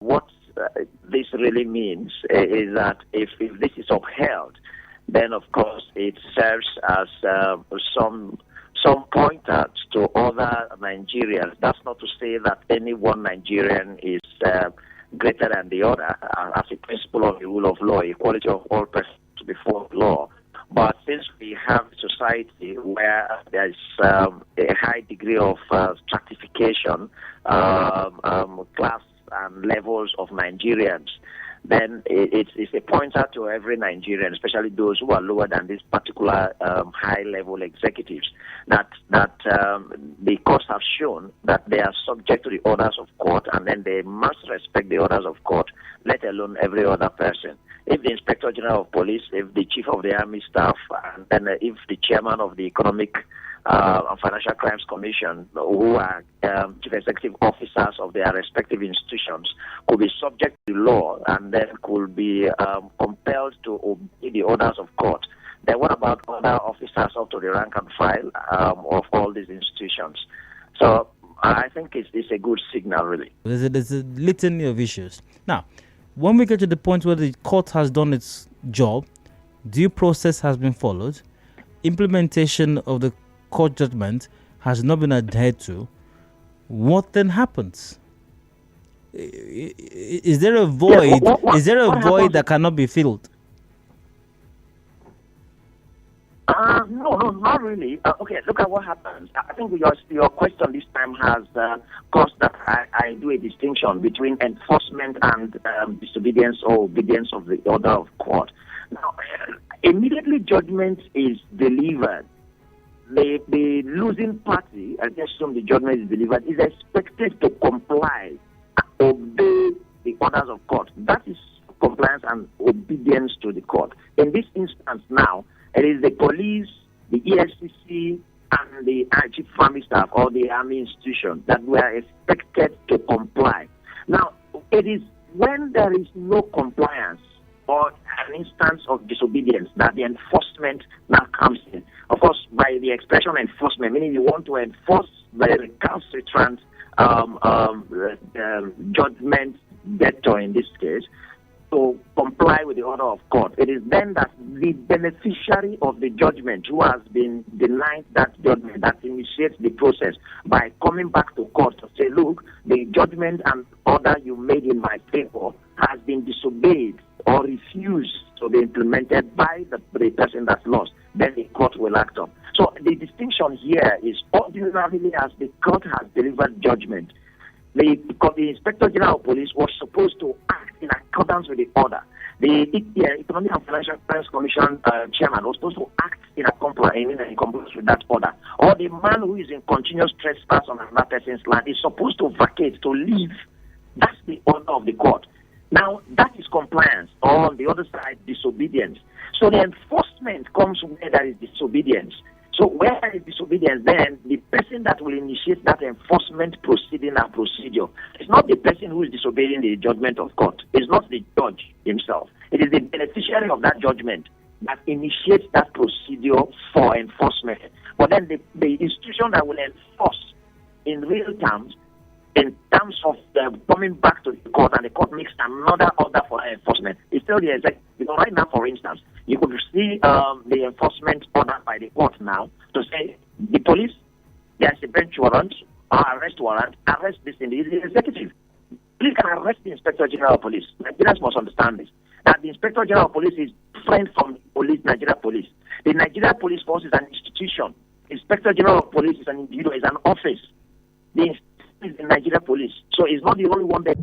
What this really means is that if this is upheld, then of course it serves as some pointer to other Nigerians. That's not to say that any one Nigerian is greater than the other, as a principle of the rule of law, equality of all persons before law. But since we have a society where there is a high degree of stratification, class and levels of Nigerians, then it's a pointer to every Nigerian, especially those who are lower than this particular high-level executives, that the courts have shown that they are subject to the orders of court, and then they must respect the orders of court, let alone every other person. If the Inspector General of Police, if the Chief of the Army Staff, and then if the Chairman of the Economic and Financial Crimes Commission, who are chief executive officers of their respective institutions, could be subject to law and then could be compelled to obey the orders of court, then what about other officers up to the rank and file of all these institutions? So I think it's a good signal, really. There's a litany of issues. Now, when we get to the point where the court has done its job, due process has been followed, implementation of the court judgment has not been adhered to, what then happens? Is there a void? Is there a void that cannot be filled? No, not really. Okay, look at what happens. I think your question this time has caused that I do a distinction between enforcement and disobedience or obedience of the order of court. Now, immediately judgment is delivered, the losing party, I assume the judgment is delivered, is expected to comply, obey the orders of court. That is compliance and obedience to the court. In this instance now, it is the police, the EFCC, and the Chief of Army Staff or the Army institution that were expected to comply. Now, it is when there is no compliance or an instance of disobedience that the enforcement now comes in. Of course, by the expression enforcement, meaning you want to enforce the recalcitrant judgment debtor in this case, to comply with the order of court. It is then that the beneficiary of the judgment who has been denied that judgment that initiates the process by coming back to court to say, look, the judgment and order you made in my favor has been disobeyed or refused to be implemented by the person that's lost. Then the court will act on. So the distinction here is ordinarily as the court has delivered judgment, the Inspector General of Police was supposed to act in accordance with the order. The Economic and Financial Crimes Commission chairman was supposed to act in compliance with that order. Or the man who is in continuous trespass on another person's land is supposed to vacate, to leave. That's the order of the court. Now, that is compliance, or on the other side, disobedience. So the enforcement comes where there is disobedience. So where there is disobedience, then the person that will initiate that enforcement proceeding and procedure is not the person who is disobeying the judgment of court. It's not the judge himself. It is the beneficiary of that judgment that initiates that procedure for enforcement. But then the institution that will enforce in real terms, in terms of coming back to the court, and the court makes another order for enforcement, is still the executive. Because right now, for instance, you could see the enforcement order by the court now to say, the police, there's a bench warrant or arrest warrant, arrest this individual. The executive. Please can arrest the Inspector General of Police. Nigerians must understand this. That the Inspector General of Police is different from police, Nigeria Police. The Nigeria Police Force is an institution. The Inspector General of Police is an individual, is an office. The is the Nigeria Police. So it's not the only one that